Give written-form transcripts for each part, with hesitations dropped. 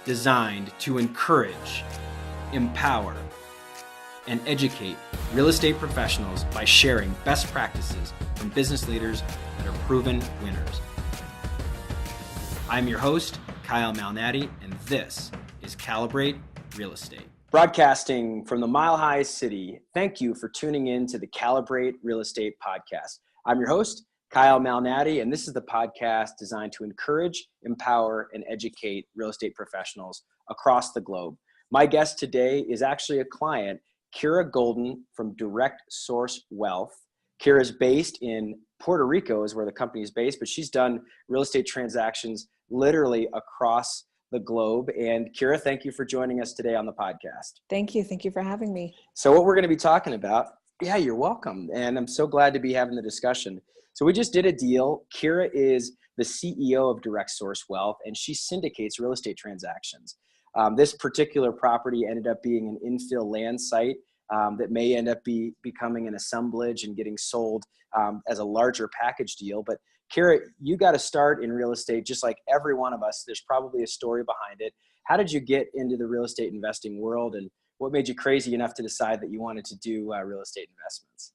designed to encourage, empower, and educate real estate professionals by sharing best practices from business leaders that are proven winners. I'm your host, Kyle Malnati, and this is Calibrate Real Estate. Broadcasting from the Mile High City, thank you for tuning in to the Calibrate Real Estate Podcast. I'm your host, Kyle Malnati, and this is the podcast designed to encourage, empower, and educate real estate professionals across the globe. My guest today is actually a client, Kira Golden from Direct Source Wealth. Kira is based in Puerto Rico, is where the company is based, but she's done real estate transactions literally across the globe. And Kira, thank you for joining us today on the podcast. Thank you. Thank you for having me. So what we're going to be talking about, you're welcome. And I'm so glad to be having the discussion. So we just did a deal. Kira is the CEO of Direct Source Wealth, and she syndicates real estate transactions. This particular property ended up being an infill land site that may end up becoming an assemblage and getting sold as a larger package deal. But Kira, you got to start in real estate just like every one of us. There's probably a story behind it. How did you get into the real estate investing world, and what made you crazy enough to decide that you wanted to do real estate investments?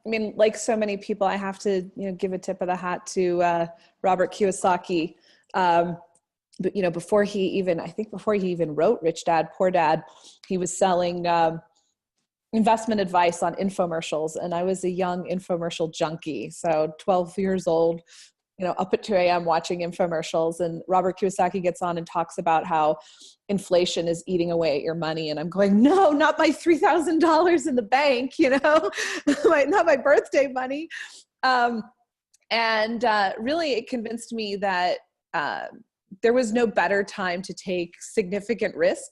I mean, like so many people, I have to, give a tip of the hat to Robert Kiyosaki. But before he even wrote Rich Dad, Poor Dad, he was selling investment advice on infomercials, and I was a young infomercial junkie. So 12 years old, up at 2 a.m. watching infomercials, and Robert Kiyosaki gets on and talks about how inflation is eating away at your money. And I'm going, no, not my $3,000 in the bank, not my birthday money. Really it convinced me that there was no better time to take significant risk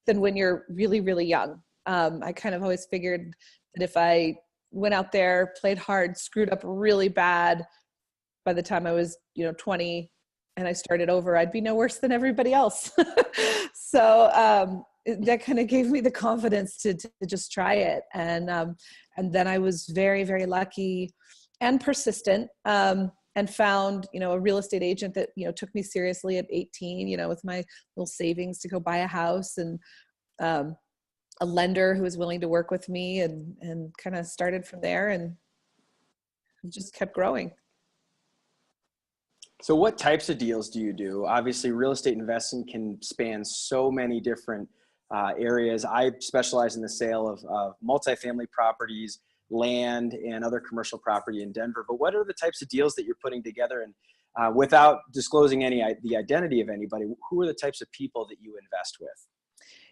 than when you're really, really young. I kind of always figured that if I went out there, played hard, screwed up really bad, by the time I was, 20 and I started over, I'd be no worse than everybody else. So that kind of gave me the confidence to just try it. And then I was very, very lucky and persistent, and found, a real estate agent that, took me seriously at 18, with my little savings to go buy a house, and a lender who was willing to work with me, and kind of started from there and just kept growing. So what types of deals do you do? Obviously, real estate investing can span so many different areas. I specialize in the sale of multifamily properties, land, and other commercial property in Denver. But what are the types of deals that you're putting together? And without disclosing the identity of anybody, who are the types of people that you invest with?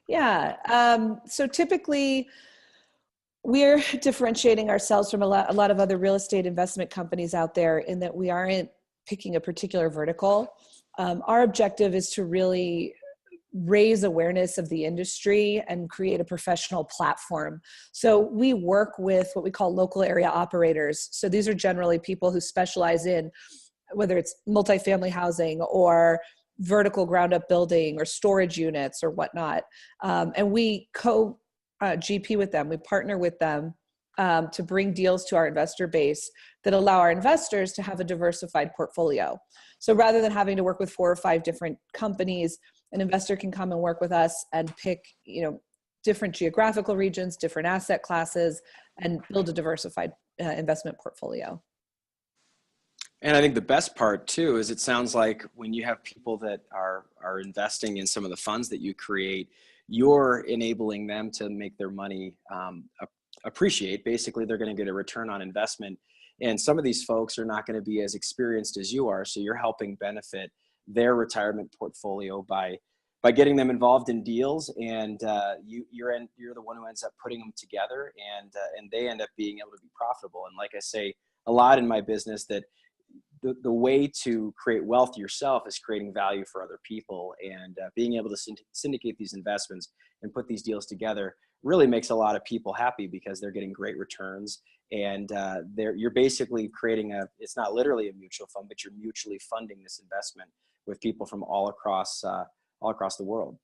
Yeah. So typically, we're differentiating ourselves from a lot of other real estate investment companies out there in that we aren't picking a particular vertical. Our objective is to really raise awareness of the industry and create a professional platform. So we work with what we call local area operators. So these are generally people who specialize in whether it's multifamily housing or vertical ground up building or storage units or whatnot. And we GP with them. We partner with them to bring deals to our investor base that allow our investors to have a diversified portfolio. So rather than having to work with 4 or 5 different companies, an investor can come and work with us and pick, different geographical regions, different asset classes, and build a diversified investment portfolio. And I think the best part too is it sounds like when you have people that are investing in some of the funds that you create, you're enabling them to make their money appreciate. Basically, they're going to get a return on investment. And some of these folks are not going to be as experienced as you are. So you're helping benefit their retirement portfolio by getting them involved in deals. And you're the one who ends up putting them together, and they end up being able to be profitable. And like I say a lot in my business, that the way to create wealth yourself is creating value for other people, and being able to syndicate these investments and put these deals together really makes a lot of people happy because they're getting great returns, and you're basically creating it's not literally a mutual fund, but you're mutually funding this investment with people from all across the world.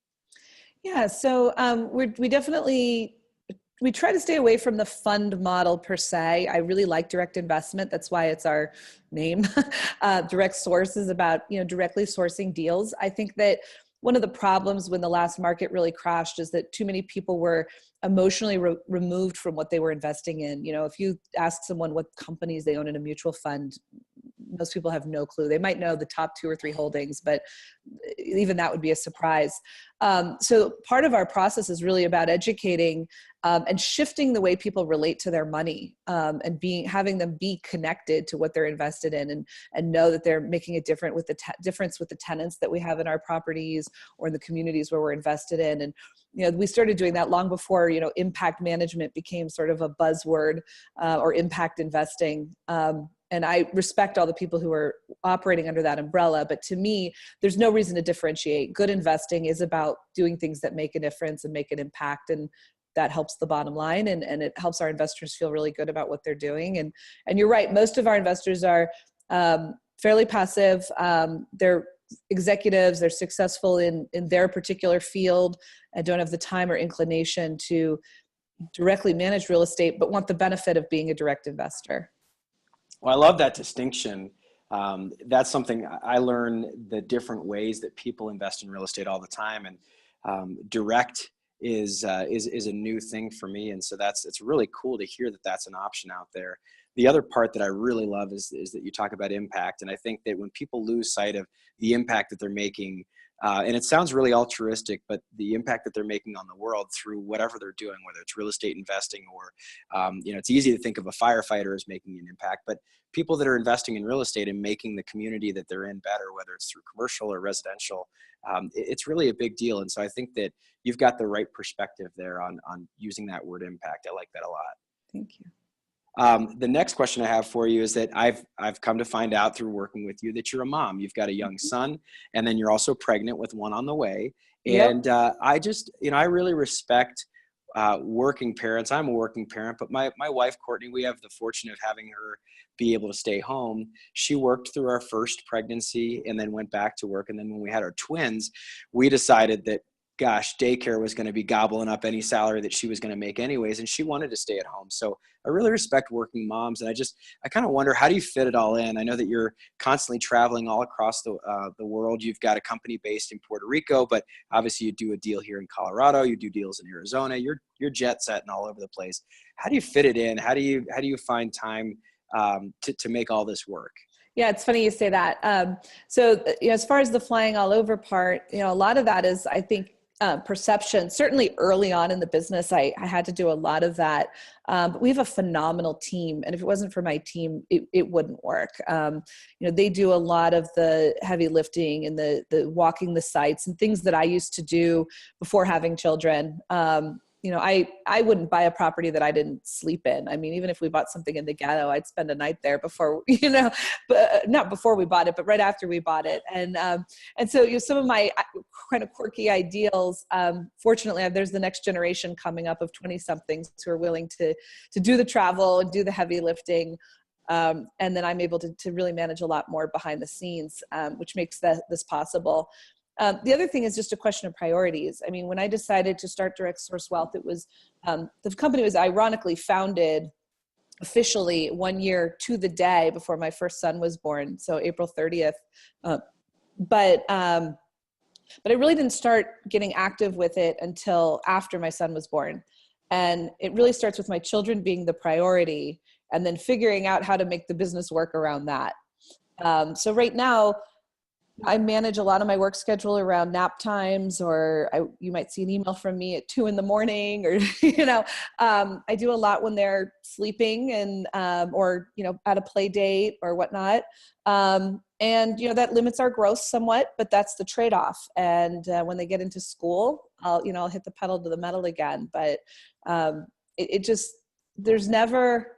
Yeah. So we definitely we try to stay away from the fund model per se. I really like direct investment. That's why it's our name. Direct source is about, directly sourcing deals. I think that one of the problems when the last market really crashed is that too many people were emotionally removed from what they were investing in. If you ask someone what companies they own in a mutual fund, most people have no clue. They might know the top 2 or 3 holdings, but even that would be a surprise. So part of our process is really about educating and shifting the way people relate to their money, and having them be connected to what they're invested in, and know that they're making a difference with the tenants that we have in our properties or in the communities where we're invested in. And we started doing that long before impact management became sort of a buzzword, or impact investing. And I respect all the people who are operating under that umbrella. But to me, there's no reason to differentiate. Good investing is about doing things that make a difference and make an impact. And that helps the bottom line. And it helps our investors feel really good about what they're doing. And you're right. Most of our investors are fairly passive. They're executives. They're successful in their particular field and don't have the time or inclination to directly manage real estate, but want the benefit of being a direct investor. Well, I love that distinction. That's something I learn, the different ways that people invest in real estate all the time, and direct is a new thing for me. And so it's really cool to hear that that's an option out there. The other part that I really love is that you talk about impact, and I think that when people lose sight of the impact that they're making, and it sounds really altruistic, but the impact that they're making on the world through whatever they're doing, whether it's real estate investing or, it's easy to think of a firefighter as making an impact, but people that are investing in real estate and making the community that they're in better, whether it's through commercial or residential, it's really a big deal. And so I think that you've got the right perspective there on using that word impact. I like that a lot. Thank you. The next question I have for you is that I've come to find out through working with you that you're a mom. You've got a young son, and then you're also pregnant with one on the way. And I just, I really respect working parents. I'm a working parent, but my wife, Courtney, we have the fortune of having her be able to stay home. She worked through our first pregnancy and then went back to work. And then when we had our twins, we decided that, gosh, daycare was going to be gobbling up any salary that she was going to make anyways. And she wanted to stay at home. So I really respect working moms. And I kind of wonder, how do you fit it all in? I know that you're constantly traveling all across the world. You've got a company based in Puerto Rico, but obviously you do a deal here in Colorado. You do deals in Arizona. You're jet setting all over the place. How do you fit it in? How do you find time to make all this work? Yeah, it's funny you say that. So as far as the flying all over part, a lot of that is, I think, perception. Certainly early on in the business, I had to do a lot of that. But we have a phenomenal team. And if it wasn't for my team, it wouldn't work. They do a lot of the heavy lifting and the walking the sites and things that I used to do before having children. I wouldn't buy a property that I didn't sleep in. I mean, even if we bought something in the ghetto, I'd spend a night there before, but not before we bought it, but right after we bought it. And so, some of my kind of quirky ideals, fortunately, there's the next generation coming up of 20 somethings who are willing to do the travel and do the heavy lifting. And then I'm able to really manage a lot more behind the scenes, which makes this possible. The other thing is just a question of priorities. I mean, when I decided to start Direct Source Wealth, it was, the company was ironically founded officially 1 year to the day before my first son was born. So April 30th. But I really didn't start getting active with it until after my son was born. And it really starts with my children being the priority and then figuring out how to make the business work around that. So right now, I manage a lot of my work schedule around nap times, or you might see an email from me at 2 a.m, or, I do a lot when they're sleeping and, or, at a play date or whatnot. And, that limits our growth somewhat, but that's the trade-off. And when they get into school, I'll hit the pedal to the metal again. But there's never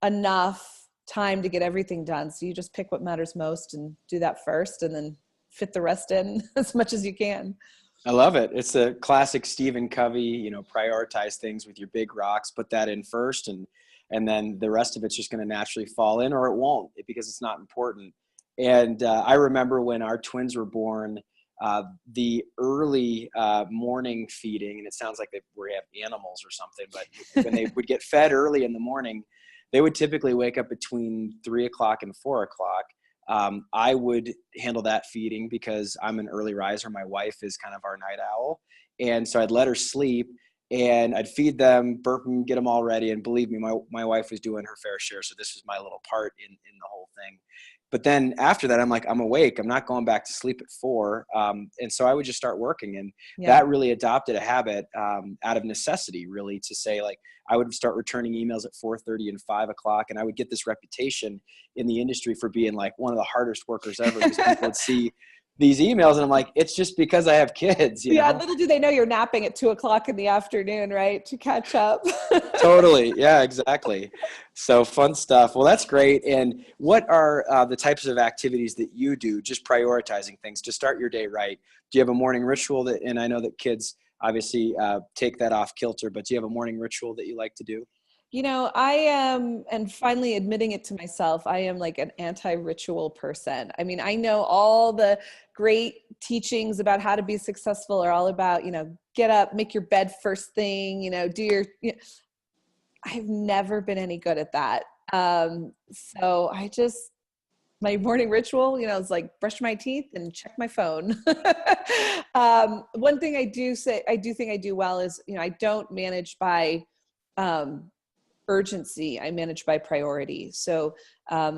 enough time to get everything done. So you just pick what matters most and do that first, and then fit the rest in as much as you can. I love it. It's a classic Stephen Covey, prioritize things with your big rocks, put that in first, and then the rest of it's just going to naturally fall in, or it won't, because it's not important. And I remember when our twins were born, the early morning feeding, and it sounds like we have animals or something, but when they would get fed early in the morning, they would typically wake up between 3 o'clock and 4 o'clock. I would handle that feeding because I'm an early riser. My wife is kind of our night owl. And so I'd let her sleep and I'd feed them, burp them, get them all ready. And believe me, my wife was doing her fair share. So this was my little part in the whole thing. But then after that, I'm like, I'm awake. I'm not going back to sleep at 4. And so I would just start working. And that really adopted a habit out of necessity, really, to say, like, I would start returning emails at 4:30 and 5 o'clock. And I would get this reputation in the industry for being like one of the hardest workers ever, because people would see these emails and I'm like, it's just because I have kids, you know? Little do they know you're napping at 2 o'clock in the afternoon, right? To catch up. Totally. Yeah, exactly. So fun stuff. Well, that's great. And what are the types of activities that you do, just prioritizing things to start your day right? Do you have a morning ritual that, and I know that kids obviously take that off kilter, but do you have a morning ritual that you like to do? You know, I am, and finally admitting it to myself, I am like an anti-ritual person. I mean, I know all the great teachings about how to be successful are all about, you know, get up, make your bed first thing, you know, do your, you know, I've never been any good at that. So my morning ritual, you know, is like brush my teeth and check my phone. One thing I do think I do well is, you know, I don't manage by, urgency. I manage by priority. So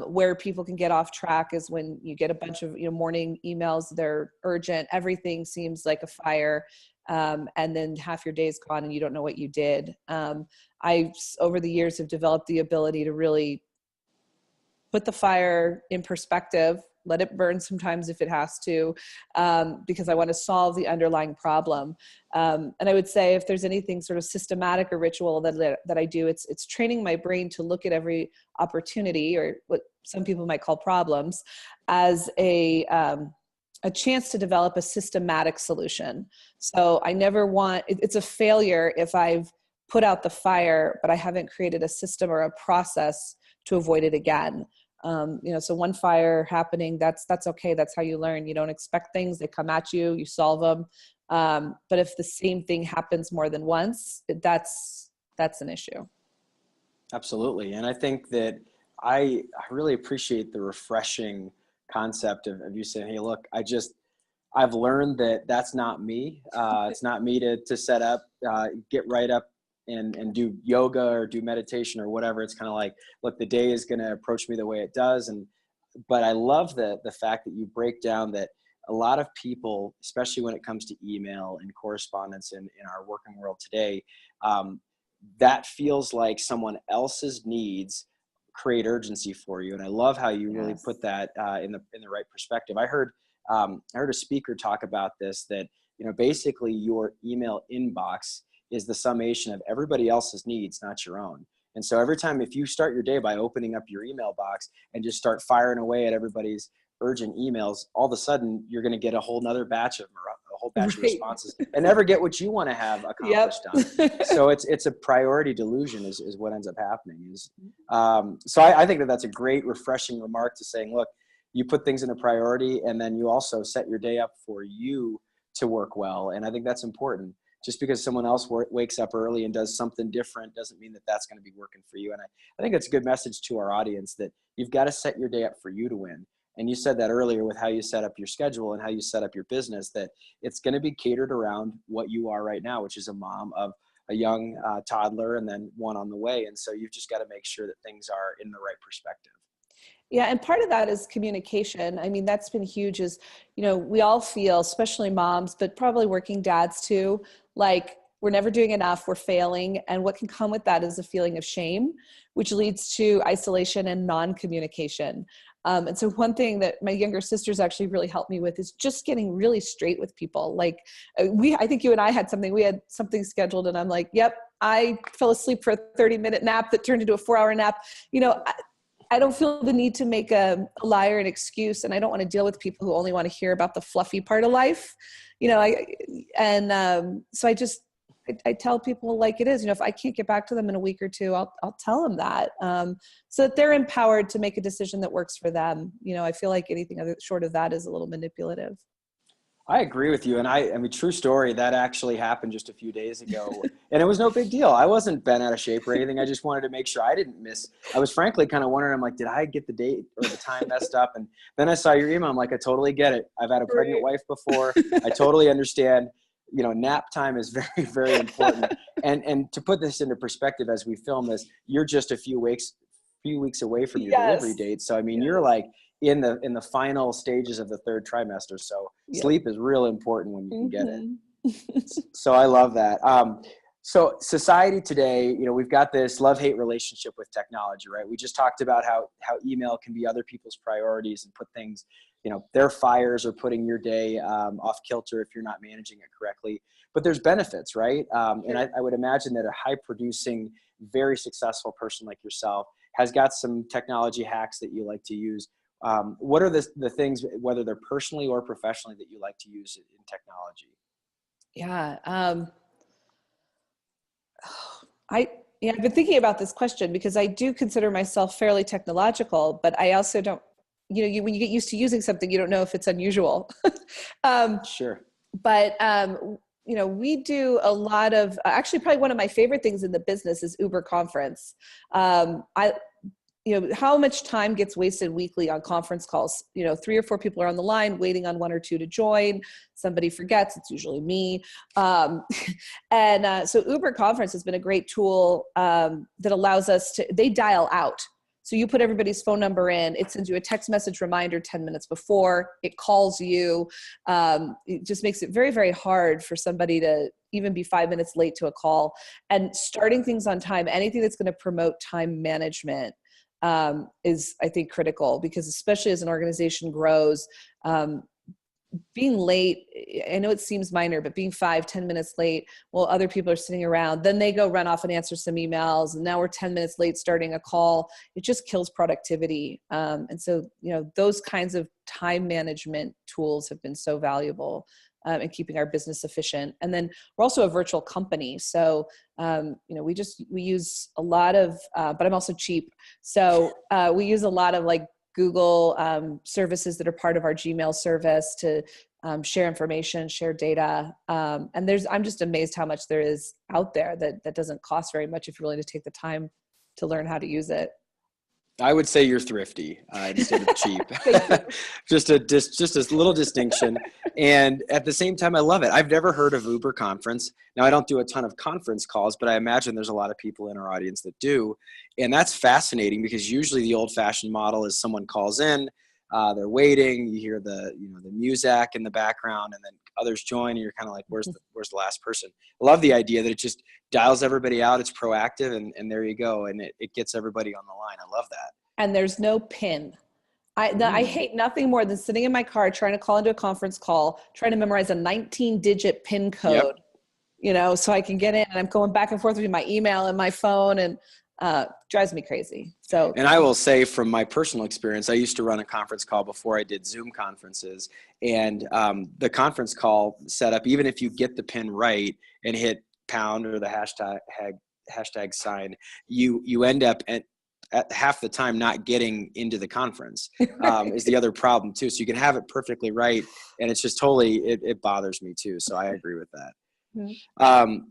where people can get off track is when you get a bunch of, you know, morning emails, they're urgent, everything seems like a fire. And then half your day's gone and you don't know what you did. I, over the years, have developed the ability to really put the fire in perspective, let it burn sometimes if it has to, because I want to solve the underlying problem. And I would say if there's anything sort of systematic or ritual that I do, it's training my brain to look at every opportunity, or what some people might call problems, as a chance to develop a systematic solution. So I never want, it's a failure if I've put out the fire, but I haven't created a system or a process to avoid it again. You know, so one fire happening, that's okay. That's how you learn. You don't expect things, they come at you, you solve them. But if the same thing happens more than once, that's an issue. Absolutely. And I think that I really appreciate the refreshing concept of you saying, hey, look, I've learned that that's not me. It's not me to set up, get right up and do yoga or do meditation or whatever. It's kind of like, look, the day is going to approach me the way it does. But I love the fact that you break down that a lot of people, especially when it comes to email and correspondence in our working world today, that feels like someone else's needs create urgency for you. And I love how you really put that in the right perspective. I heard a speaker talk about this, that, you know, basically your email inbox is the summation of everybody else's needs, not your own. And so every time, if you start your day by opening up your email box and just start firing away at everybody's urgent emails, all of a sudden you're going to get a whole batch of responses and never get what you want to have accomplished done. So it's a priority delusion is what ends up happening. So I think that's a great, refreshing remark to saying, look, you put things in a priority and then you also set your day up for you to work well. And I think that's important. Just because someone else wakes up early and does something different doesn't mean that that's going to be working for you. And I think it's a good message to our audience that you've got to set your day up for you to win. And you said that earlier with how you set up your schedule and how you set up your business, that it's going to be catered around what you are right now, which is a mom of a young toddler and then one on the way. And so you've just got to make sure that things are in the right perspective. Yeah. And part of that is communication. I mean, that's been huge is, you know, we all feel, especially moms, but probably working dads too, like we're never doing enough, we're failing. And what can come with that is a feeling of shame, which leads to isolation and non-communication. And so one thing that my younger sisters actually really helped me with is just getting really straight with people. Like I think you and I had something scheduled and I'm like, yep, I fell asleep for a 30-minute nap that turned into a 4-hour nap. You know, I don't feel the need to make a liar an excuse, and I don't want to deal with people who only want to hear about the fluffy part of life, you know. So I tell people like it is. You know, if I can't get back to them in a week or two, I'll tell them that, so that they're empowered to make a decision that works for them. You know, I feel like anything other short of that is a little manipulative. I agree with you. And I mean, true story, that actually happened just a few days ago. And it was no big deal. I wasn't bent out of shape or anything. I just wanted to make sure I didn't miss. I was frankly kind of wondering, I'm like, did I get the date or the time messed up? And then I saw your email. I'm like, I totally get it. I've had a pregnant wife before. I totally understand. You know, nap time is very, very important. And to put this into perspective, as we film this, you're just a few weeks away from your delivery date. So, I mean, you're like in the final stages of the third trimester. So sleep is real important when you can get it. So I love that. So society today, you know, we've got this love-hate relationship with technology, right? We just talked about how email can be other people's priorities and put things, you know, their fires are putting your day off kilter if you're not managing it correctly. But there's benefits, right? And I would imagine that a high-producing, very successful person like yourself has got some technology hacks that you like to use. What are the things, whether they're personally or professionally, that you like to use in technology? Yeah. I've been thinking about this question because I do consider myself fairly technological, but I also don't, when you get used to using something, you don't know if it's unusual. Sure. But, we do a lot of, actually probably one of my favorite things in the business is Uber Conference. How much time gets wasted weekly on conference calls? 3 or 4 people are on the line waiting on 1 or 2 to join. Somebody forgets, it's usually me. So Uber Conference has been a great tool that allows us they dial out. So you put everybody's phone number in, it sends you a text message reminder 10 minutes before, it calls you. It just makes it very, very hard for somebody to even be 5 minutes late to a call. And starting things on time, anything that's going to promote time management is, I think, critical, because especially as an organization grows, being late, I know it seems minor, but being 5-10 minutes late while other people are sitting around, then they go run off and answer some emails, and now we're 10 minutes late starting a call. It just kills productivity. And so, those kinds of time management tools have been so valuable in keeping our business efficient. And then we're also a virtual company. So, we use a lot of, but I'm also cheap. So we use a lot of like Google services that are part of our Gmail service to share information, share data. And I'm just amazed how much there is out there that doesn't cost very much if you're willing to take the time to learn how to use it. I would say you're thrifty instead of cheap. just a little distinction. And at the same time, I love it. I've never heard of Uber Conference. Now, I don't do a ton of conference calls, but I imagine there's a lot of people in our audience that do. And that's fascinating, because usually the old-fashioned model is someone calls in, they're waiting, you hear the music in the background, and then others join, and you're kind of like, where's the last person? I love the idea that it just dials everybody out. It's proactive, and there you go. And it gets everybody on the line. I love that. And there's no PIN. I hate nothing more than sitting in my car trying to call into a conference call, trying to memorize a 19-digit PIN code, so I can get in, and I'm going back and forth between my email and my phone, and drives me crazy. So, and I will say, from my personal experience, I used to run a conference call before I did Zoom conferences, and the conference call setup, even if you get the PIN right and hit pound or the hashtag sign, you end up at half the time not getting into the conference is the other problem too. So you can have it perfectly right, and it's just totally, it bothers me too. So I agree with that.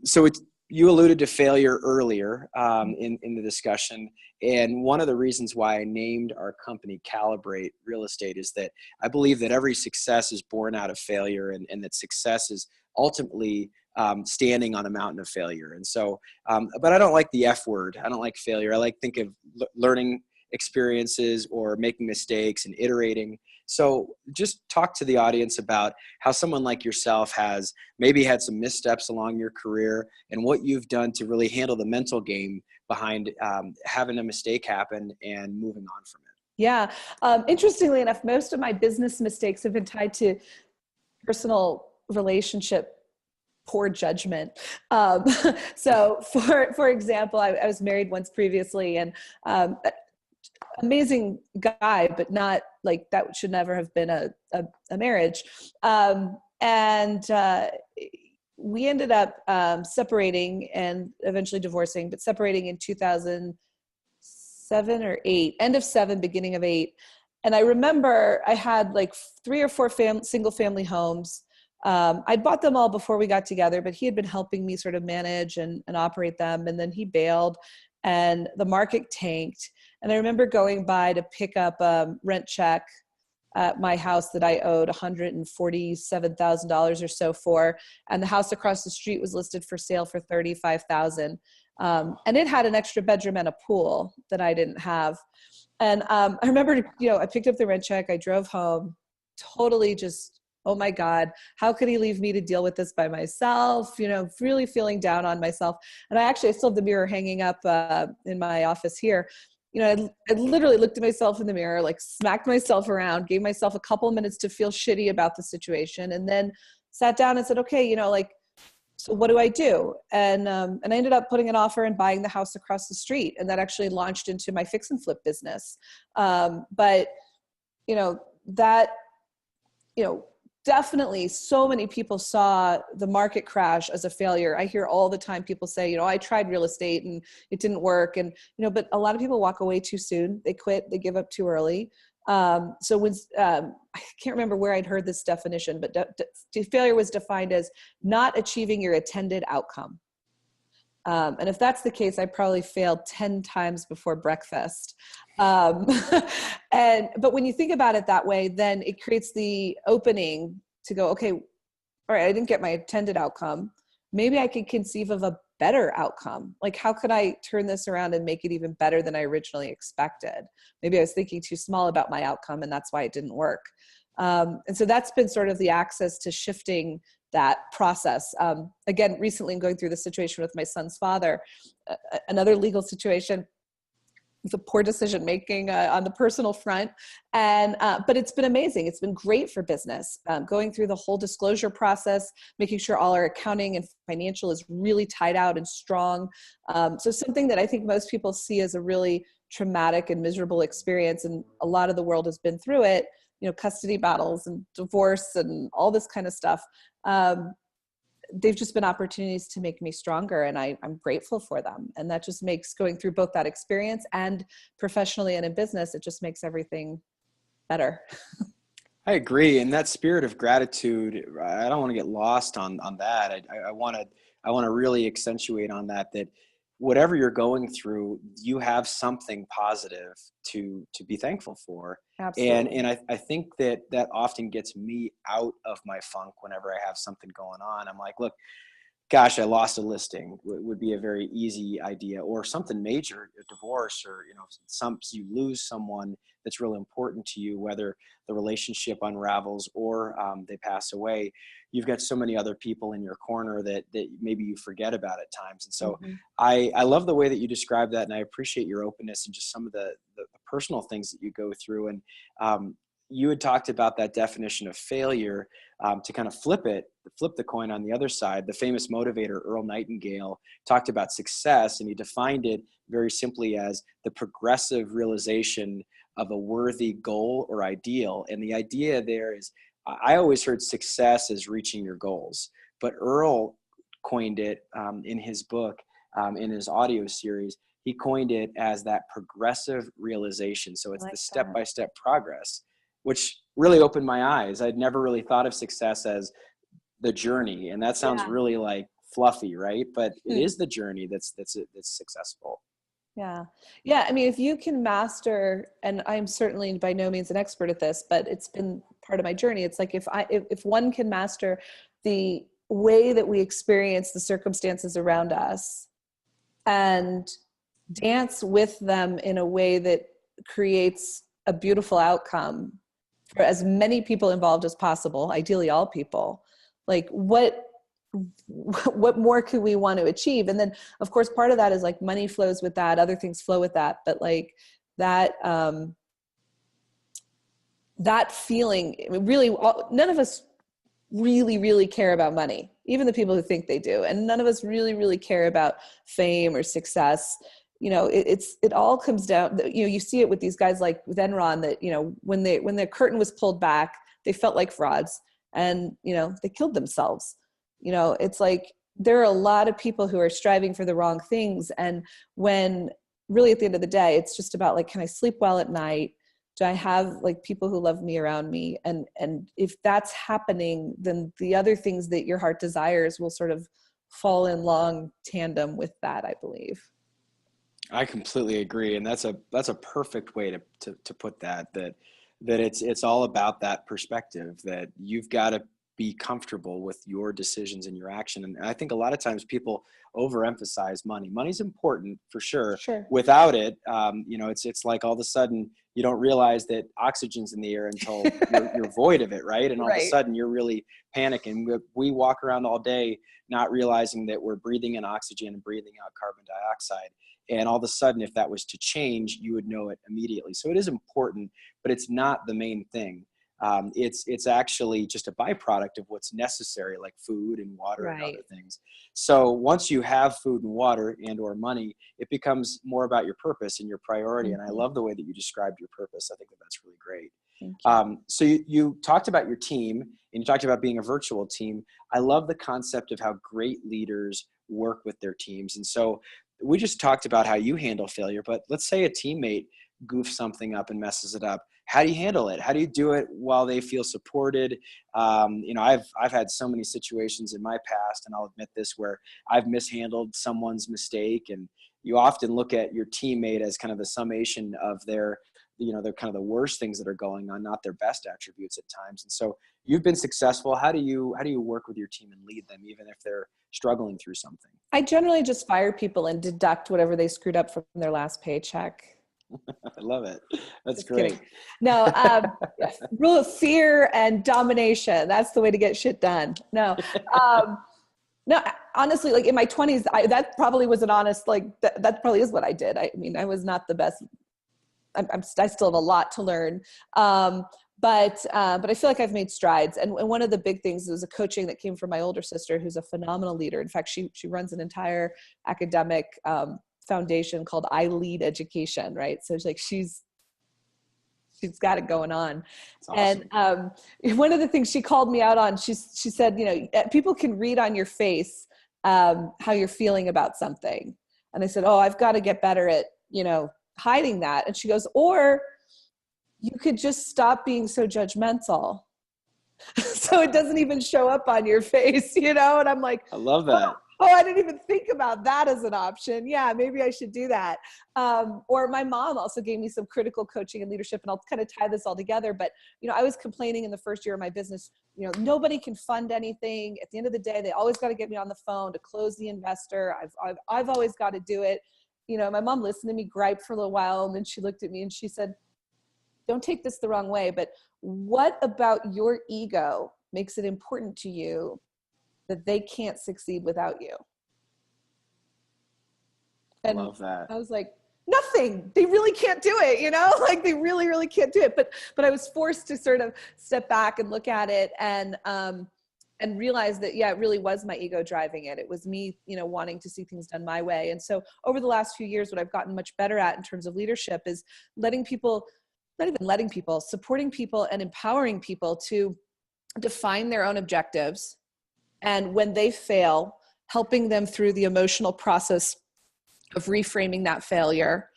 So you alluded to failure earlier in the discussion. And one of the reasons why I named our company Calibrate Real Estate is that I believe that every success is born out of failure, and that success is ultimately standing on a mountain of failure. And so, but I don't like the F word. I don't like failure. I like think of learning experiences or making mistakes and iterating. So just talk to the audience about how someone like yourself has maybe had some missteps along your career, and what you've done to really handle the mental game behind having a mistake happen and moving on from it. Yeah. Interestingly enough, most of my business mistakes have been tied to personal relationship poor judgment. So for example, I was married once previously, and amazing guy, but not like that should never have been a marriage. And we ended up separating and eventually divorcing, but separating in 2007 or 8, end of 7, beginning of 8. And I remember I had like 3 or 4 single family homes. I'd bought them all before we got together, but he had been helping me sort of manage and operate them. And then he bailed and the market tanked. And I remember going by to pick up a rent check at my house that I owed $147,000 or so for. And the house across the street was listed for sale for $35,000. And it had an extra bedroom and a pool that I didn't have. And I remember, I picked up the rent check. I drove home, totally just, oh my God, how could he leave me to deal with this by myself? Really feeling down on myself. And I still have the mirror hanging up in my office here. I literally looked at myself in the mirror, like smacked myself around, gave myself a couple of minutes to feel shitty about the situation, and then sat down and said, okay, so what do I do? And I ended up putting an offer and buying the house across the street. And that actually launched into my fix and flip business. But definitely so many people saw the market crash as a failure. I hear all the time people say, I tried real estate and it didn't work. And, but a lot of people walk away too soon. They quit, they give up too early. So when, I can't remember where I'd heard this definition, but failure was defined as not achieving your intended outcome. And if that's the case, I probably failed 10 times before breakfast. But when you think about it that way, then it creates the opening to go, okay, all right, I didn't get my intended outcome. Maybe I could conceive of a better outcome. Like, how could I turn this around and make it even better than I originally expected? Maybe I was thinking too small about my outcome and that's why it didn't work. And so that's been sort of the access to shifting that process. Again, recently I'm going through the situation with my son's father, another legal situation with a poor decision making on the personal front. And but it's been amazing. It's been great for business. Going through the whole disclosure process, making sure all our accounting and financial is really tied out and strong. So something that I think most people see as a really traumatic and miserable experience, and a lot of the world has been through it, custody battles and divorce and all this kind of stuff. They've just been opportunities to make me stronger, and I'm grateful for them. And that just makes going through both that experience and professionally and in business, it just makes everything better. I agree. And that spirit of gratitude, I don't want to get lost on that. I want to really accentuate on that whatever you're going through, you have something positive to be thankful for. Absolutely. And I think that often gets me out of my funk whenever I have something going on. I'm like, look, gosh, I lost a listing would be a very easy idea, or something major, a divorce, or, you lose someone that's really important to you, whether the relationship unravels or they pass away. You've got so many other people in your corner that maybe you forget about at times. And so I love the way that you describe that. And I appreciate your openness and just some of the personal things that you go through. And you had talked about that definition of failure, to kind of flip the coin on the other side. The famous motivator, Earl Nightingale, talked about success, and he defined it very simply as the progressive realization of a worthy goal or ideal. And the idea there is, I always heard success as reaching your goals, but Earl coined it in his book, in his audio series. He coined it as that progressive realization. So it's the step-by-step progress, which really opened my eyes. I'd never really thought of success as the journey, and that sounds really like fluffy, right? But it is the journey that's successful. Yeah. Yeah. I mean, if you can master, and I'm certainly by no means an expert at this, but it's been part of my journey. It's like, if one can master the way that we experience the circumstances around us and dance with them in a way that creates a beautiful outcome for as many people involved as possible, ideally all people, like what more could we want to achieve? And then of course, part of that is like money flows with that, other things flow with that, but like that, that feeling, really, none of us really care about money, even the people who think they do. And none of us really care about fame or success. It all comes down, you see it with these guys like with Enron that, when the curtain was pulled back, they felt like frauds and, they killed themselves. It's like, there are a lot of people who are striving for the wrong things. And when really at the end of the day, it's just about like, can I sleep well at night? Do I have like people who love me around me? And if that's happening, then the other things that your heart desires will sort of fall in long tandem with that, I believe. I completely agree. And that's a perfect way to put that it's all about that perspective, that you've got to be comfortable with your decisions and your action. And I think a lot of times people overemphasize money. Money's important for sure. Sure. Without it, it's like all of a sudden you don't realize that oxygen's in the air until you're void of it, right? And all of a sudden you're really panicking. We walk around all day not realizing that we're breathing in oxygen and breathing out carbon dioxide. And all of a sudden, if that was to change, you would know it immediately. So it is important, but it's not the main thing. It's actually just a byproduct of what's necessary, like food and water and other things. So once you have food and water and or money, it becomes more about your purpose and your priority. And I love the way that you described your purpose. I think that's really great. So you talked about your team, and you talked about being a virtual team. I love the concept of how great leaders work with their teams. And so we just talked about how you handle failure, but let's say a teammate goofs something up and messes it up. How do you handle it? How do you do it while they feel supported? I've had so many situations in my past, and I'll admit this, where I've mishandled someone's mistake. And you often look at your teammate as kind of the summation of they're kind of the worst things that are going on, not their best attributes at times. And so you've been successful. How do you work with your team and lead them, even if they're struggling through something? I generally just fire people and deduct whatever they screwed up from their last paycheck. I love it. That's just great. Kidding. No, rule of fear and domination. That's the way to get shit done. No, no, honestly, like in my 20s, that probably was an honest, like that probably is what I did. I mean, I was not the best. I still have a lot to learn. But I feel like I've made strides. And one of the big things was a coaching that came from my older sister, who's a phenomenal leader. In fact, she runs an entire academic foundation called I Lead Education, right? So it's like she's got it going on. Awesome. And one of the things she called me out on, she said, people can read on your face how you're feeling about something. And I said, oh, I've got to get better at, hiding that. And she goes, or you could just stop being so judgmental. So it doesn't even show up on your face, and I'm like, I love that. Oh, I didn't even think about that as an option. Yeah, maybe I should do that. Or my mom also gave me some critical coaching and leadership, and I'll kind of tie this all together. But, I was complaining in the first year of my business, nobody can fund anything. At the end of the day, they always got to get me on the phone to close the investor. I've always got to do it. My mom listened to me gripe for a little while, and then she looked at me and she said, don't take this the wrong way, but what about your ego makes it important to you that they can't succeed without you? And I love that. I was like, nothing. They really can't do it, like they really, really can't do it. But I was forced to sort of step back and look at it and realize that, yeah, it really was my ego driving it. It was me, wanting to see things done my way. And so over the last few years, what I've gotten much better at in terms of leadership is supporting people and empowering people to define their own objectives. And when they fail, helping them through the emotional process of reframing that failure.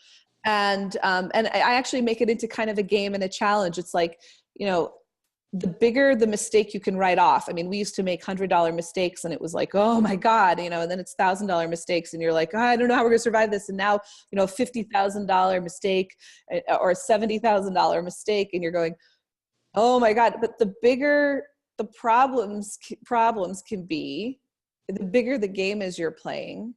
And I actually make it into kind of a game and a challenge. It's like, the bigger the mistake you can write off. I mean, we used to make $100 mistakes and it was like, oh my God, and then it's $1,000 mistakes and you're like, oh, I don't know how we're gonna survive this. And now, $50,000 mistake or a $70,000 mistake. And you're going, oh my God. But the bigger the problems can be, the bigger the game is you're playing,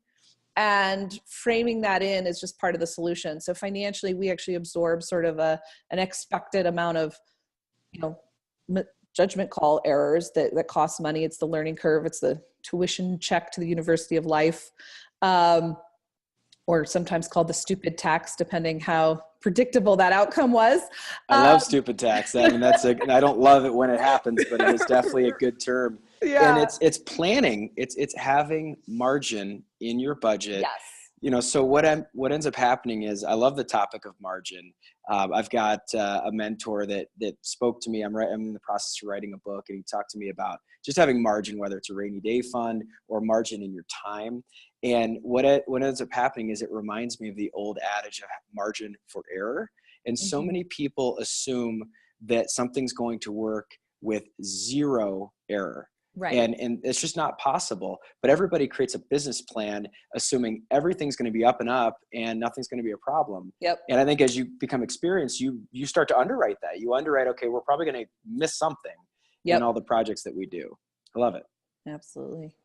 and framing that in is just part of the solution. So financially, we actually absorb sort of an expected amount of, judgment call errors that cost money. It's the learning curve. It's the tuition check to the University of Life, or sometimes called the stupid tax, depending how predictable that outcome was. I love stupid tax. I mean, I don't love it when it happens, but it is definitely a good term. Yeah. And it's planning. It's having margin in your budget. Yes. So what ends up happening is, I love the topic of margin. I've got a mentor that spoke to me. I'm in the process of writing a book, and he talked to me about just having margin, whether it's a rainy day fund or margin in your time. And what ends up happening is, it reminds me of the old adage of margin for error. And so many people assume that something's going to work with zero error. Right. And it's just not possible. But everybody creates a business plan assuming everything's going to be up and up and nothing's going to be a problem. Yep. And I think as you become experienced, you start to underwrite that. You underwrite, okay, we're probably going to miss something in all the projects that we do. I love it. Absolutely.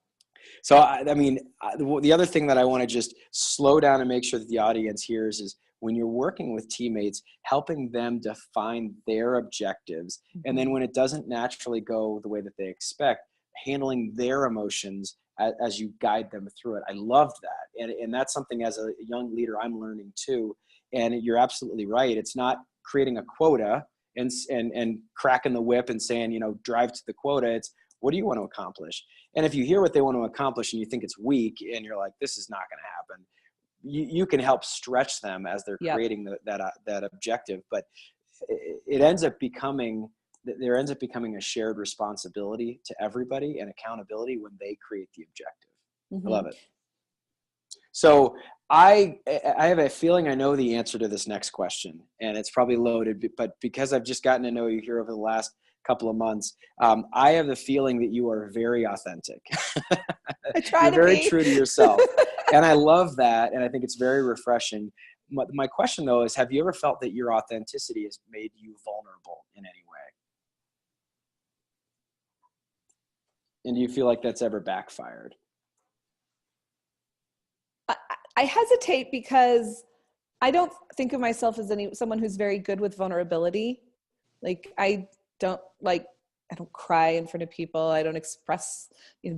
So, I mean, the other thing that I want to just slow down and make sure that the audience hears is when you're working with teammates, helping them define their objectives. And then when it doesn't naturally go the way that they expect, handling their emotions as you guide them through it. I love that. And that's something as a young leader I'm learning too. And you're absolutely right. It's not creating a quota and cracking the whip and saying, drive to the quota. It's what do you want to accomplish? And if you hear what they want to accomplish and you think it's weak and you're like, this is not going to happen, you can help stretch them as they're creating that objective. But there ends up becoming a shared responsibility to everybody and accountability when they create the objective. I love it. So I have a feeling I know the answer to this next question, and it's probably loaded, but because I've just gotten to know you here over the last couple of months, I have the feeling that you are very authentic. I try You're to very be. true to yourself. And I love that. And I think it's very refreshing. My question though is, have you ever felt that your authenticity has made you vulnerable in any way? And do you feel like that's ever backfired? I hesitate because I don't think of myself as someone who's very good with vulnerability. Like I don't cry in front of people. I don't express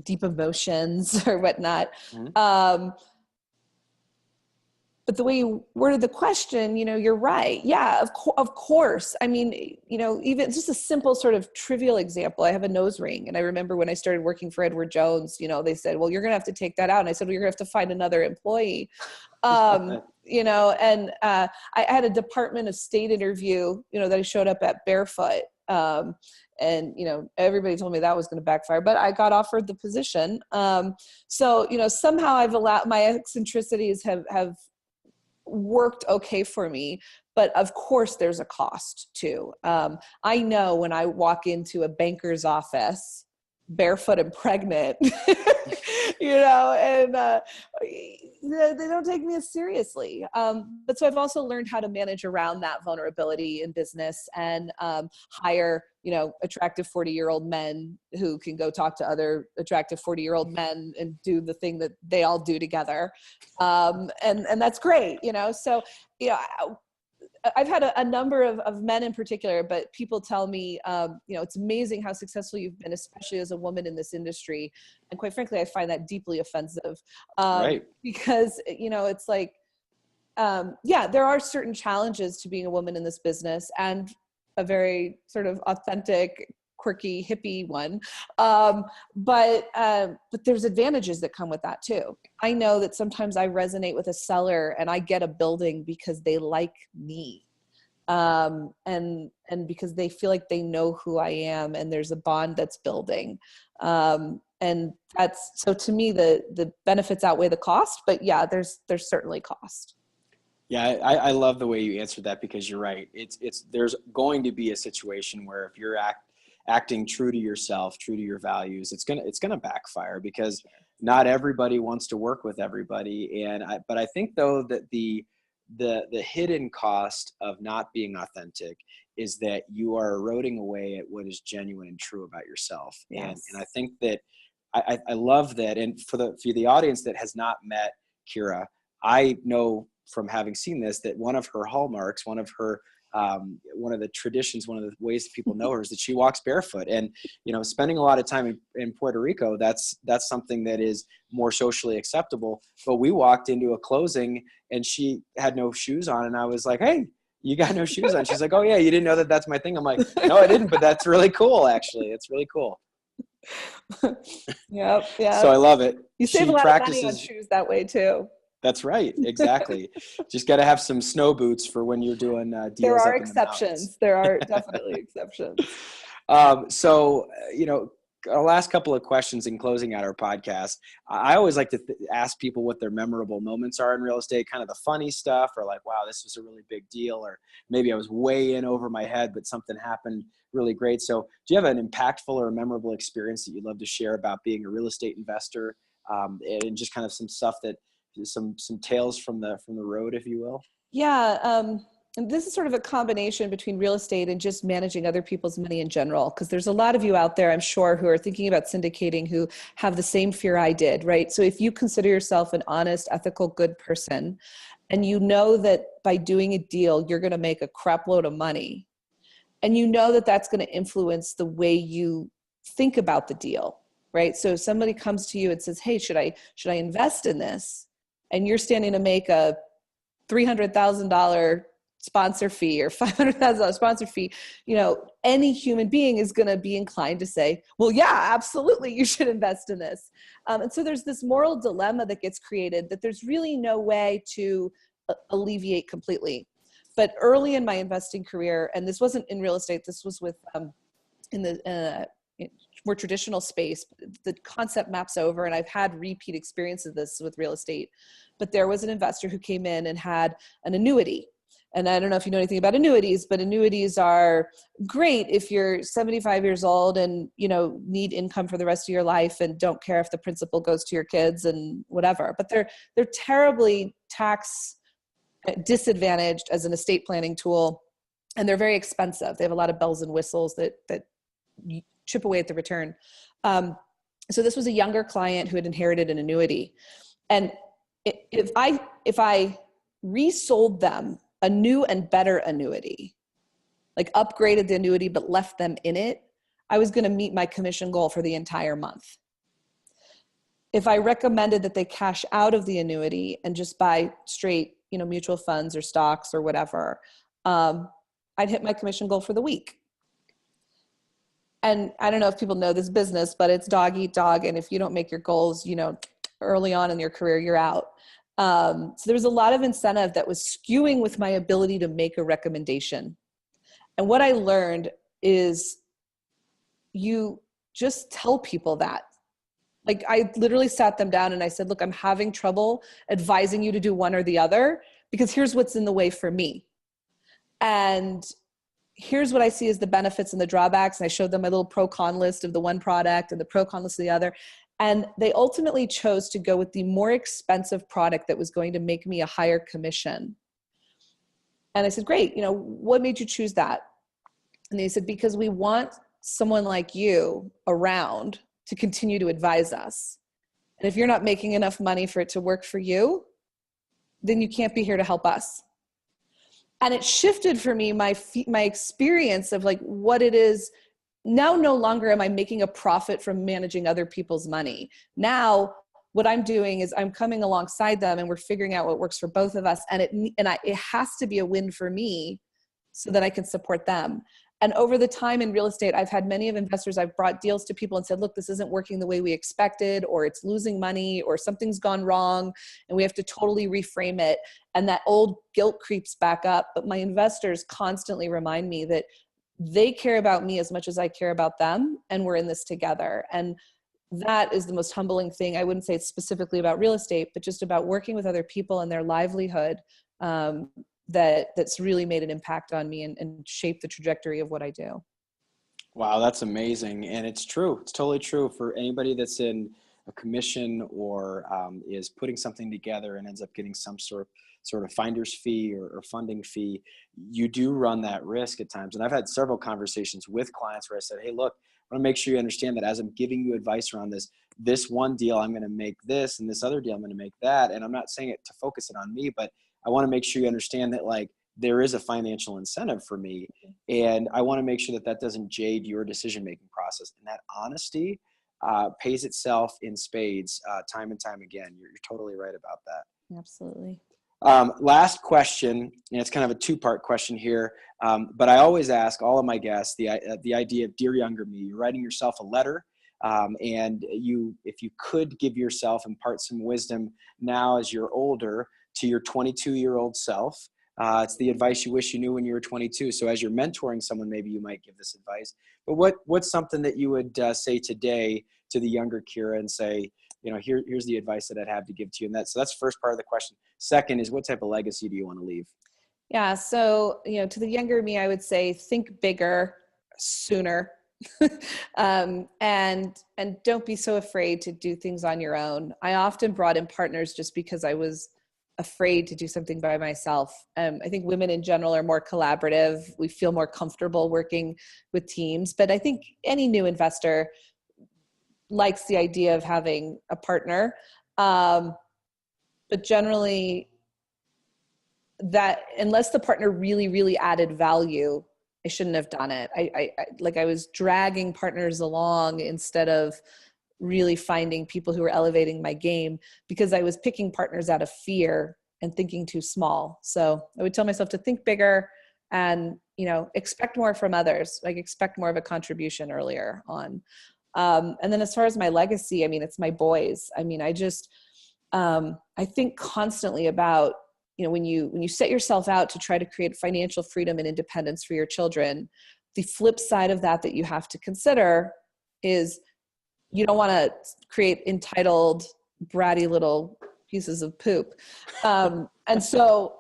deep emotions or whatnot. But the way you worded the question, you're right. Yeah, of course. I mean, even just a simple sort of trivial example. I have a nose ring. And I remember when I started working for Edward Jones, they said, well, you're going to have to take that out. And I said, well, you're going to have to find another employee. And I had a Department of State interview, that I showed up at barefoot. And everybody told me that was going to backfire, but I got offered the position. So somehow I've allowed my eccentricities have worked okay for me, but of course there's a cost too. I know when I walk into a banker's office barefoot and pregnant, and they don't take me as seriously. But so I've also learned how to manage around that vulnerability in business and hire, attractive 40-year-old men who can go talk to other attractive 40-year-old men and do the thing that they all do together. And that's great, so, I've had a number of men in particular, but people tell me, it's amazing how successful you've been, especially as a woman in this industry. And quite frankly, I find that deeply offensive, right. Because, it's like, there are certain challenges to being a woman in this business and a very sort of authentic, quirky, hippie one. But there's advantages that come with that too. I know that sometimes I resonate with a seller and I get a building because they like me. And because they feel like they know who I am and there's a bond that's building. And that's, so to me, the benefits outweigh the cost, but yeah, there's certainly cost. Yeah, I love the way you answered that, because you're right. There's going to be a situation where if you're acting true to yourself, true to your values, it's gonna backfire, because not everybody wants to work with everybody. But I think though that the hidden cost of not being authentic is that you are eroding away at what is genuine and true about yourself. Yes. And I think that I love that. And for the audience that has not met Kira, I know from having seen this that one of her hallmarks, one of the traditions, one of the ways that people know her is that she walks barefoot. And spending a lot of time in Puerto Rico, that's something that is more socially acceptable. But we walked into a closing and she had no shoes on, and I was like, hey, you got no shoes on? She's like, oh yeah, you didn't know that that's my thing? I'm like, no, I didn't, but that's really cool. Actually, it's really cool. Yep. Yeah. So I love it. You save a lot of money on shoes that way too. That's right. Exactly. Just got to have some snow boots for when you're doing deals. There are exceptions. There are definitely exceptions. So, last couple of questions in closing out our podcast. I always like to ask people what their memorable moments are in real estate, kind of the funny stuff, or like, wow, this was a really big deal, or maybe I was way in over my head, but something happened really great. So do you have an impactful or a memorable experience that you'd love to share about being a real estate investor, and just kind of some stuff that, some tales from the road, if you will? Yeah. And this is sort of a combination between real estate and just managing other people's money in general. Because there's a lot of you out there, I'm sure, who are thinking about syndicating who have the same fear I did, right? So if you consider yourself an honest, ethical, good person, and you know that by doing a deal, you're going to make a crap load of money, and you know that that's going to influence the way you think about the deal, right? So if somebody comes to you and says, hey, should I invest in this? And you're standing to make a $300,000 sponsor fee or $500,000 sponsor fee, any human being is going to be inclined to say, well, yeah, absolutely, you should invest in this. And so there's this moral dilemma that gets created that there's really no way to alleviate completely. But early in my investing career, and this wasn't in real estate, this was with in the more traditional space, the concept maps over, and I've had repeat experiences of this with real estate. But there was an investor who came in and had an annuity. And I don't know if you know anything about annuities, but annuities are great if you're 75 years old and, need income for the rest of your life and don't care if the principal goes to your kids and whatever. But they're terribly tax disadvantaged as an estate planning tool. And they're very expensive. They have a lot of bells and whistles that chip away at the return. So this was a younger client who had inherited an annuity. And if I resold them a new and better annuity, like upgraded the annuity but left them in it, I was going to meet my commission goal for the entire month. If I recommended that they cash out of the annuity and just buy straight, mutual funds or stocks or whatever, I'd hit my commission goal for the week. And I don't know if people know this business, but it's dog eat dog. And if you don't make your goals, early on in your career, you're out. So there was a lot of incentive that was skewing with my ability to make a recommendation. And what I learned is you just tell people that. Like I literally sat them down and I said, look, I'm having trouble advising you to do one or the other because here's what's in the way for me. And here's what I see as the benefits and the drawbacks. And I showed them my little pro-con list of the one product and the pro-con list of the other. And they ultimately chose to go with the more expensive product that was going to make me a higher commission. And I said, great, what made you choose that? And they said, because we want someone like you around to continue to advise us. And if you're not making enough money for it to work for you, then you can't be here to help us. And it shifted for me my experience of like what it is. Now, no longer am I making a profit from managing other people's money. Now, what I'm doing is I'm coming alongside them and we're figuring out what works for both of us. And it has to be a win for me so that I can support them. And over the time in real estate, I've had many of investors, I've brought deals to people and said, look, this isn't working the way we expected, or it's losing money, or something's gone wrong, and we have to totally reframe it. And that old guilt creeps back up. But my investors constantly remind me that they care about me as much as I care about them, and we're in this together. And that is the most humbling thing. I wouldn't say it's specifically about real estate, but just about working with other people and their livelihood, that's really made an impact on me and shaped the trajectory of what I do. Wow, that's amazing. And it's true. It's totally true for anybody that's in a commission or is putting something together and ends up getting some sort of finder's fee or funding fee. You do run that risk at times. And I've had several conversations with clients where I said, hey, look, I want to make sure you understand that as I'm giving you advice around this one deal, I'm going to make this, and this other deal, I'm going to make that. And I'm not saying it to focus it on me, but I want to make sure you understand that like there is a financial incentive for me. And I want to make sure that doesn't jade your decision-making process. And that honesty pays itself in spades time and time again. You're totally right about that. Absolutely. Last question, and it's kind of a two-part question here, but I always ask all of my guests the idea of dear younger me. You're writing yourself a letter, and if you could give yourself, impart some wisdom now as you're older to your 22-year-old self, It's the advice you wish you knew when you were 22. So as you're mentoring someone, maybe you might give this advice. But what's something that you would say today to the younger Kira and say, here's the advice that I'd have to give to you. And so that's the first part of the question. Second is, what type of legacy do you want to leave? Yeah. So, to the younger me, I would say, think bigger sooner. And don't be so afraid to do things on your own. I often brought in partners just because I was afraid to do something by myself. I think women in general are more collaborative. We feel more comfortable working with teams, but I think any new investor likes the idea of having a partner. But generally, that unless the partner really, really added value, I shouldn't have done it. I was dragging partners along instead of really finding people who were elevating my game, because I was picking partners out of fear and thinking too small. So I would tell myself to think bigger and, expect more from others, like expect more of a contribution earlier on. And then as far as my legacy, it's my boys. I think constantly about, when you set yourself out to try to create financial freedom and independence for your children, the flip side of that you have to consider is you don't want to create entitled, bratty little pieces of poop. And so,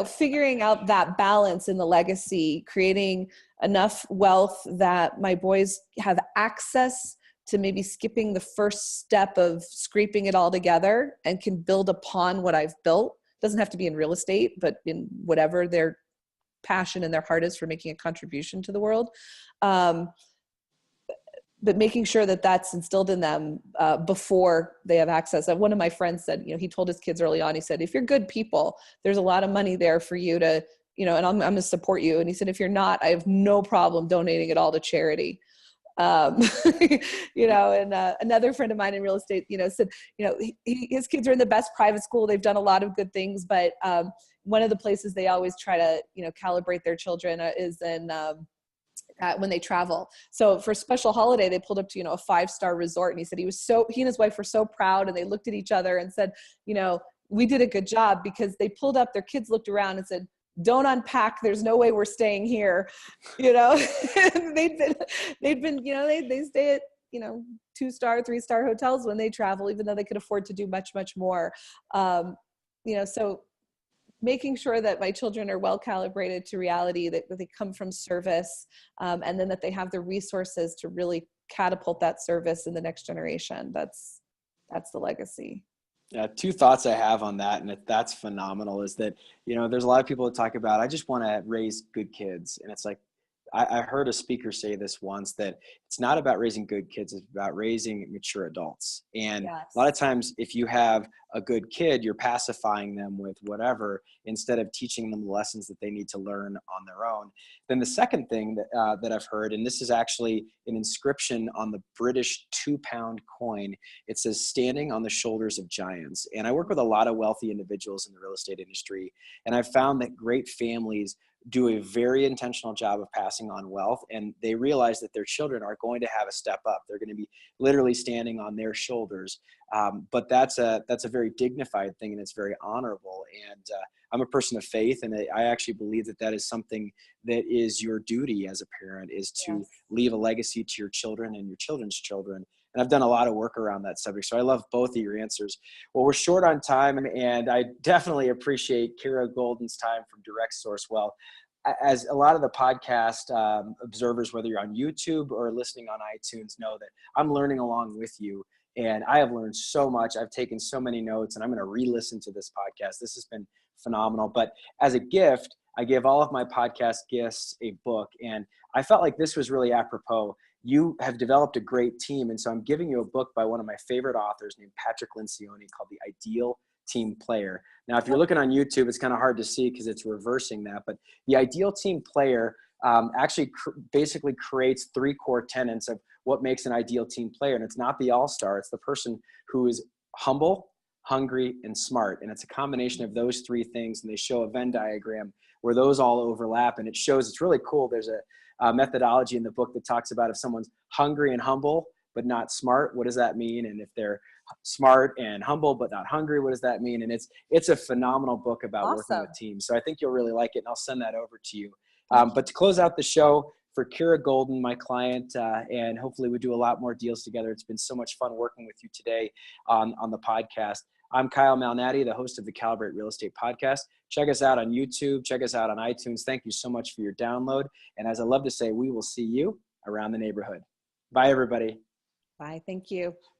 figuring out that balance in the legacy, creating enough wealth that my boys have access to maybe skipping the first step of scraping it all together and can build upon what I've built. Doesn't have to be in real estate, but in whatever their passion and their heart is for making a contribution to the world. But making sure that that's instilled in them before they have access. One of my friends said, he told his kids early on, he said, if you're good people, there's a lot of money there for you to, and I'm going to support you. And he said, if you're not, I have no problem donating it all to charity. Another friend of mine in real estate, said, his kids are in the best private school. They've done a lot of good things, but one of the places they always try to, calibrate their children is in when they travel. So for a special holiday, they pulled up to, a 5-star resort. And he said he and his wife were so proud, and they looked at each other and said, we did a good job, because they pulled up, their kids looked around and said, don't unpack. There's no way we're staying here. they'd been, they stay at, 2-star, 3-star hotels when they travel, even though they could afford to do much, much more. So making sure that my children are well calibrated to reality, that they come from service, and then that they have the resources to really catapult that service in the next generation. That's the legacy. Yeah, 2 thoughts I have on that, and that's phenomenal, is that, there's a lot of people that talk about, I just want to raise good kids. And it's like, I heard a speaker say this once, that it's not about raising good kids, it's about raising mature adults. And Yes. A lot of times, if you have a good kid, you're pacifying them with whatever, instead of teaching them the lessons that they need to learn on their own. Then the second thing that I've heard, and this is actually an inscription on the British 2-pound coin, it says, standing on the shoulders of giants. And I work with a lot of wealthy individuals in the real estate industry, and I've found that great families do a very intentional job of passing on wealth, and they realize that their children are going to have a step up. They're going to be literally standing on their shoulders. But that's a very dignified thing, and it's very honorable. And I'm a person of faith, and I actually believe that is something that is your duty as a parent, is to Yes. leave a legacy to your children and your children's children. And I've done a lot of work around that subject. So I love both of your answers. Well, we're short on time, and I definitely appreciate Kira Golden's time from Direct Source Wealth. As a lot of the podcast observers, whether you're on YouTube or listening on iTunes, know that I'm learning along with you. And I have learned so much. I've taken so many notes, and I'm going to re-listen to this podcast. This has been phenomenal. But as a gift, I give all of my podcast guests a book. And I felt like this was really apropos. You have developed a great team. And so I'm giving you a book by one of my favorite authors named Patrick Lencioni, called The Ideal Team Player. Now, if you're looking on YouTube, it's kind of hard to see because it's reversing that. But The Ideal Team Player actually basically creates 3 core tenets of what makes an ideal team player. And it's not the all-star. It's the person who is humble, hungry, and smart. And it's a combination of those 3 things. And they show a Venn diagram where those all overlap. And it shows, it's really cool. There's a methodology in the book that talks about if someone's hungry and humble, but not smart, what does that mean? And if they're smart and humble, but not hungry. What does that mean? And it's a phenomenal book about working Awesome. with teams. So I think you'll really like it, and I'll send that over to you. Thank But to close out the show, for Kira Golden, my client, and hopefully we do a lot more deals together. It's been so much fun working with you today on the podcast. I'm Kyle Malnati, the host of the Calibrate Real Estate Podcast. Check us out on YouTube. Check us out on iTunes. Thank you so much for your download. And as I love to say, we will see you around the neighborhood. Bye, everybody. Bye. Thank you.